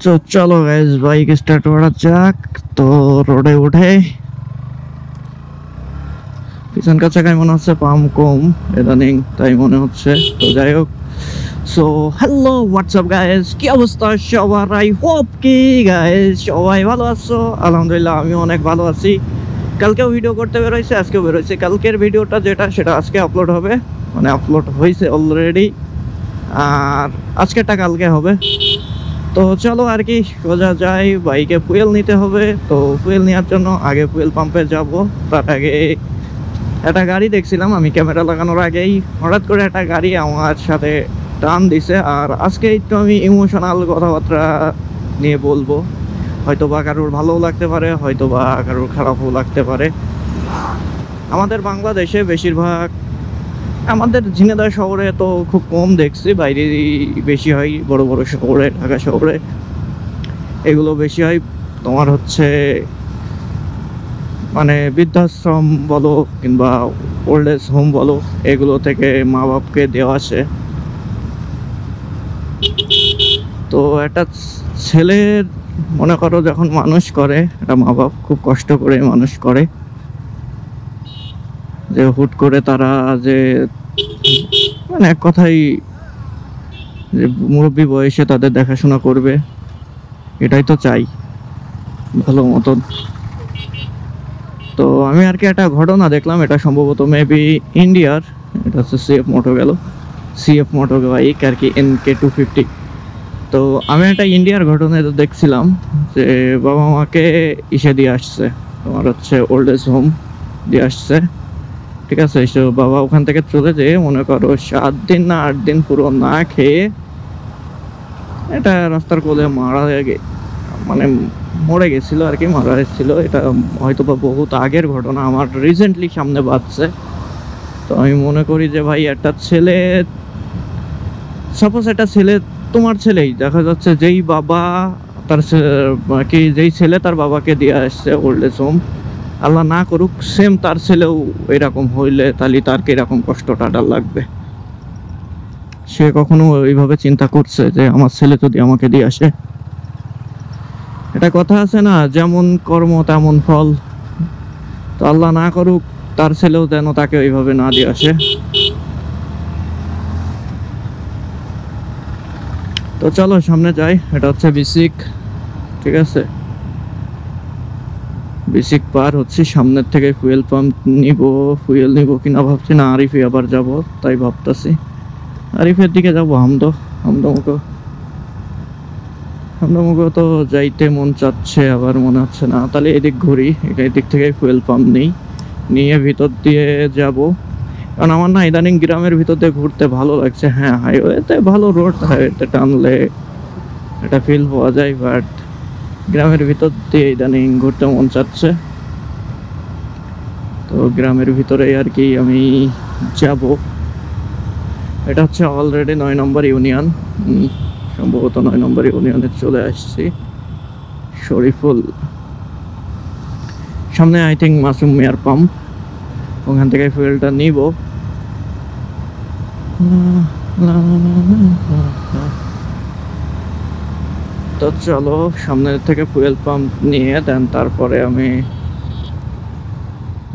তো চলো guys bike start করা যাক। তো রোডে উঠে পিছনকার চাকায় মনে হচ্ছে পাম্প কম ইদানিং, তাই মনে হচ্ছে। তো যাই হোক, সো হ্যালো হোয়াটসঅ্যাপ গাইস, কি অবস্থা সবার? আই হোপ কি গাইস সবাই ভালো আছো। আলহামদুলিল্লাহ আমি অনেক ভালো আছি। কালকেও ভিডিও করতে বেরোইছে, আজকেও বেরোইছে। কালকের ভিডিওটা যেটা সেটা আজকে আপলোড হবে, মানে আপলোড হয়েছে অলরেডি, আর আজকেরটা কালকে হবে। তো চলো আর কি সোজা যাই, বাইকে ফুয়েল নিতে হবে। তো ফুয়েল নেওয়ার জন্য আগে ফুয়েল পাম্পে যাব। তার আগে একটা গাড়ি দেখছিলাম আমি ক্যামেরা লাগানোর আগেই, হঠাৎ করে একটা গাড়ি আমার সাথে টান দিছে। আর আজকে একটু আমি ইমোশনাল কথাবার্তা নিয়ে বলবো, হয়তো বা কারোর ভালোও লাগতে পারে, হয়তো বা কারোর খারাপও লাগতে পারে। আমাদের বাংলাদেশে বেশিরভাগ, আমাদের ঝিনাইদহ শহরে তো খুব কম দেখছি, বাইরে বেশি হয়, বড় বড় শহরে, ঢাকা শহরে এগুলো বেশি হয়। তোমার হচ্ছে মানে বৃদ্ধাশ্রম বলো কিংবা ওল্ড এজ হোম বলো, এগুলো থেকে মা বাপকে দেওয়া আসে। তো একটা ছেলের মনে করো যখন মানুষ করে, একটা মা বাপ খুব কষ্ট করে মানুষ করে, যে হুট করে তারা যে মানে এক কথাই যে মুরব্বী বয়সে তাদের দেখাশোনা করবে, এটাই তো চাই ভালো মতন। তো আমি আর কি একটা ঘটনা দেখলাম, এটা সম্ভবত মেবি ইন্ডিয়ার, এটা হচ্ছে সিএফ মোটো বাইক আর কি, NK250। তো আমি একটা ইন্ডিয়ার ঘটনা দেখছিলাম যে বাবা মাকে ইসে দিয়ে আসছে, তোমার হচ্ছে ওল্ড এজ হোম দিয়ে আসছে, ঠিক আছে। সে বাবা ওখান থেকে চলে যেয়ে মনে করো 7 দিন না 8 দিন পুরো না খেয়ে এটা রাস্তার কোলে মানে মরে গেছিল আর কি, মারা গেছিল। এটা হয়তো বা বহুত আগের ঘটনা, আমার রিসেন্টলি সামনে বাজছে। তো আমি মনে করি যে ভাই একটা ছেলে, সাপোজ একটা ছেলে, তোমার ছেলেই দেখা যাচ্ছে, যেই বাবা তার কি, যেই ছেলে তার বাবাকে দিয়ে আসছে ওল্ড এজ হোম, আল্লাহ না করুক সেম তার ছেলেও এরকম হইলে, তাহলে তার কিরকম কষ্টটা লাগবে। সে কখনো এইভাবে চিন্তা করছে যে আমার ছেলে যদি আমাকে দিয়ে আসে? এটা কথা আছে না, যেমন কর্ম তেমন ফল। তো আল্লাহ না করুক তার ছেলেও যেন তাকে ওইভাবে না দিয়ে আসে। তো চলো সামনে যাই, এটা হচ্ছে বিসিক, ঠিক আছে। বেসিক পার হচ্ছে, সামনের থেকে ফুয়েল পাম্প ফুয়েল নিব কিনা ভাবছি না, আরিফে আবার যাব তাই ভাবতেছি। আরিফের দিকে যাবো, হামদমুখো তো যাইতে মন চাচ্ছে, আবার মনে হচ্ছে না, তাহলে এদিক ঘুরি, এদিক থেকে ফুয়েল পাম্প নিয়ে ভিতর দিয়ে যাব। কারণ আমার না ইদানিং গ্রামের ভিতর দিয়ে ঘুরতে ভালো লাগছে। হ্যাঁ, হাইওয়েতে ভালো, রোড হাইওয়েতে টানলে একটা ফিল পাওয়া যায়, বাট গ্রামের ভিতর দিয়ে ইদানিং ঘুরতে মন চাচ্ছে। তো গ্রামের ভিতরে আর কি আমি যাব। এটা হচ্ছে অলরেডি 9 নম্বর ইউনিয়ন, সম্ভবত 9 নম্বর ইউনিয়নে চলে আসছি। শরীফুল সামনে, আই থিঙ্ক মাসুম মিয়ার পাম্প, ওখান থেকে ফুয়েলটা নিব। তো চলো সামনের থেকে ফুয়েল পাম্প নিয়ে দেন তারপরে আমি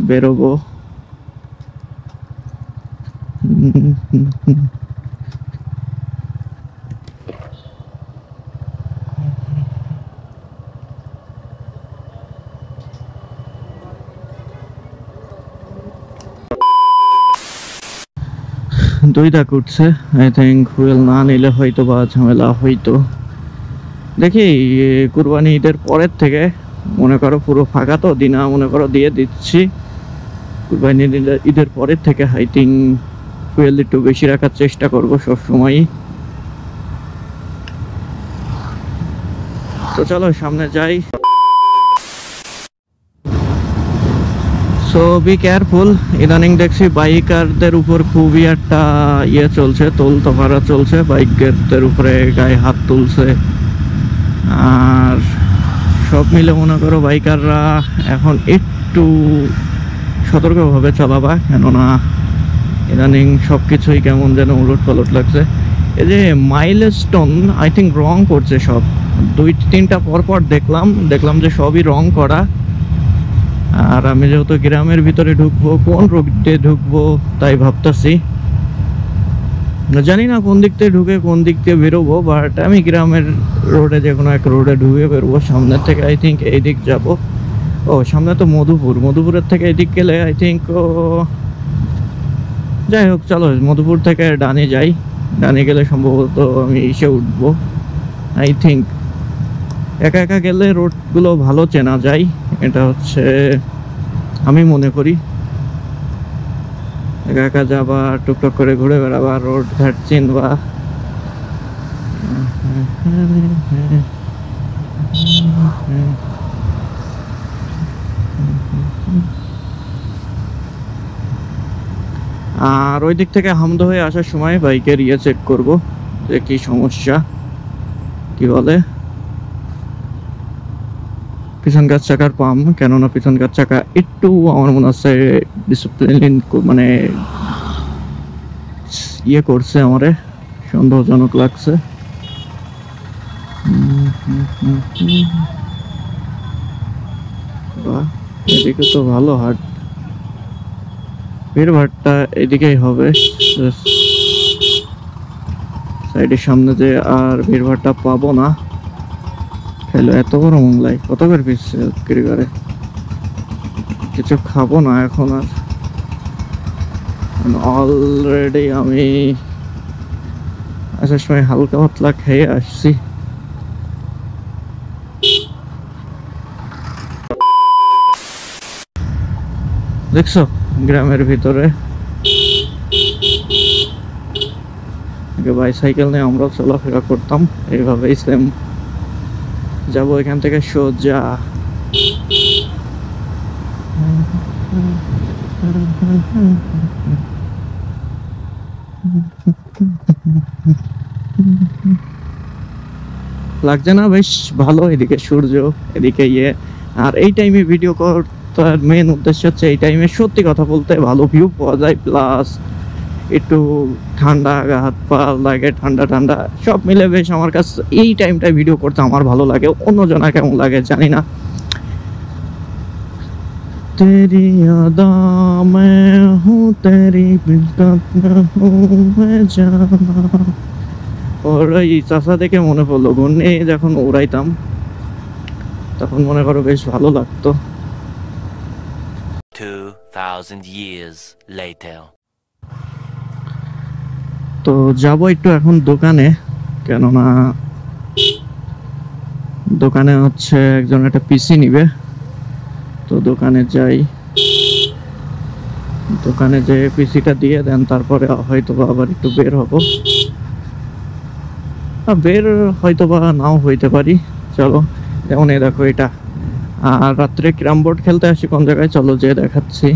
বেরোবো। দুইটা করছে, আই থিঙ্ক ফুয়েল না নিলে হয়তো বা ঝামেলা হইতো। দেখি কুরবানি ঈদের পরের থেকে মনে করো পুরো ফাঁকা, তো দিনা মনে করো দিয়ে দিচ্ছি। কুরবানি ঈদের পরের থেকে আই থিঙ্ক ফুয়েল একটু বেশি রাখার চেষ্টা করবো সবসময়। তো চলো সামনে যাই। সো বি কেয়ারফুল, ইদানিং দেখছি বাইকারদের উপর খুবই একটা ইয়ে চলছে, তোলপাড়া চলছে, বাইকারদের উপরে গায়ে হাত তুলছে। আর সব মিলে মনে করো বাইকাররা এখন একটু সতর্কভাবে চালাবা, কেননা ইদানিং সব কিছুই কেমন যেন উলট পালট লাগছে। এই যে মাইলস্টোন আই থিঙ্ক রং করছে সব, 2-3টা পর দেখলাম যে সবই রং করা। আর আমি যেহেতু গ্রামের ভিতরে ঢুকবো, কোন রোড দিয়ে ঢুকবো তাই ভাবতেছি। জানি না কোন দিক থেকে ঢুকে কোন দিক দিয়ে বেরোবো, বাট আমি গ্রামের রোডে যে কোনো এক রোডে ঢুকে বেরোবো। সামনের থেকে আই থিঙ্ক এই দিক যাবো। ও সামনে তো মধুপুরের থেকে এই দিক গেলে আই থিঙ্ক, যাই হোক চলো মধুপুর থেকে ডানে যাই। ডানে গেলে সম্ভবত আমি এসে উঠবো আই থিঙ্ক। একা একা গেলে রোডগুলো ভালো চেনা যায়, এটা হচ্ছে আমি মনে করি। একা একা যাবা, টুকটুক করে ঘুরে বেড়াবা, রোড ঘাট চিনবা। আর ওই দিক থেকে হামদো হয়ে আসার সময় বাইকের চেক করব যে কি সমস্যা, কি বলে পিছনকার চাকার পাম্প। কেননা পিছনকার চাকা একটু আমার মনে হচ্ছে ডিসিপ্লিন মানে করছে, আমারে সন্দেহজনক লাগছে। এদিকে তো ভালো হাট, ভিড়ভাট্টা এদিকেই হবে। সাইডের সামনে যে আর ভিড়ভাট্টা পাবো না। খেলো এত বড় মোংলাই কত করে পিস বিক্রি করে? কিছু খাবো না এখন আর, অলরেডি আমি আসার সময় হালকা পাতলা খেয়ে আসছি। দেখছো গ্রামের ভিতরে বাইসাইকেল নিয়ে আমরা চলাফেরা করতাম, এইভাবেই সেম যাবো এখান থেকে সোজা। লাগছে না বেশ ভালো? এদিকে সূর্য, এদিকে আর এই টাইমে ভিডিও করার মেন উদ্দেশ্য হচ্ছে এই টাইমে সত্যি কথা বলতে ভালো ভিউ পাওয়া যায়, প্লাস একটু ঠান্ডা, হাত পা লাগে ঠান্ডা ঠান্ডা সব মিলে বেশ আমার কাছে এই টাইমটায় ভিডিও করতে আমার ভালো লাগে। অন্যজনা কেমন লাগে জানি না। তেরি আদা मैं हूँ तेरी बिल्कुल मैं जाना। ওর এই চাষা দেখে মনে পড়লো, ঘূর্ণি যখন উড়াইতাম তখন মনে করো বেশ ভালো লাগতো। 2000 years later. তো যাবো একটু এখন দোকানে, কেননা দোকানে হচ্ছে একজন একটা পিসি নিবে। তো দোকানে যাই, দোকানে যে পিসিটা দিয়ে দেন তারপরে হয়তো আবার একটু বের হবো। বের হয়তো বা নাও হইতে পারি। চলো যেমন এই দেখো এটা। আর রাত্রে ক্যারাম বোর্ড খেলতে আসি কোন জায়গায়, চলো যে দেখাচ্ছি।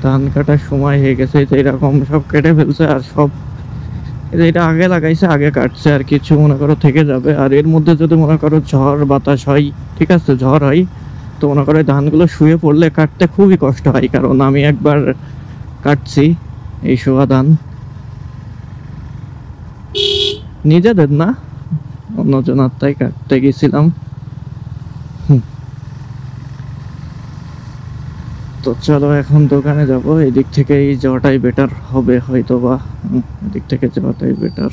ধান কাটার সময় হয়ে গেছে, এরকম সব কেটে ফেলছে আর সব এটা আগে লাগাইছে আগে কাটছে, আর কিছু মনে করো থেকে যাবে। আর এর মধ্যে যদি মনে করো ঝড় বাতাস হয়, ঠিক আছে ঝড় হয়, তো মনে করো ধানগুলো শুয়ে পড়লে কাটতে খুবই কষ্ট হয়। কারণ আমি একবার কাটছি এই শোয়া ধান, নিজেদের না অন্যজনের, তাই কাটতে গেছিলাম। তো চলো এখন দোকানে যাব, এদিক থেকে যাওয়াটাই বেটার হবে হয়তো বা, এদিক থেকে যাওয়াটাই বেটার।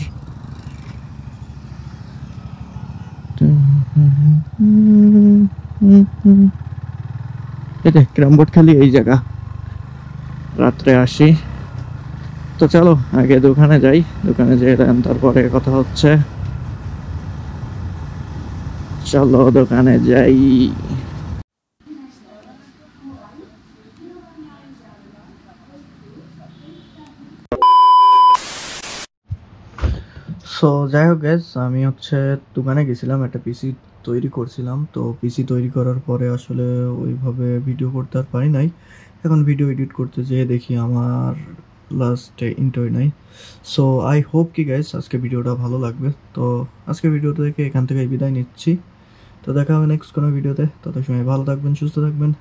এই যে ক্যারাম বোর্ড খালি এই জায়গা, রাত্রে আসি। তো চলো আগে দোকানে যাই, দোকানে যেয়ে তারপরে কথা হচ্ছে। চলো দোকানে যাই। সো যাই হোক গ্যাস, আমি হচ্ছে দোকানে গেছিলাম, একটা পিসি তৈরি করছিলাম। তো পিসি তৈরি করার পরে আসলে ওইভাবে ভিডিও করতে আর পারি নাই। এখন ভিডিও এডিট করতে যেয়ে দেখি আমার লাস্টে ইন্টোই নাই। সো আই হোপ কি গাইস আজকে ভিডিওটা ভালো লাগবে। তো আজকে ভিডিওটা দেখে এখান থেকে বিদায় নিচ্ছি। তো দেখা হবে নেক্সট কোনো ভিডিওতে, তত সময় ভালো থাকবেন, সুস্থ থাকবেন।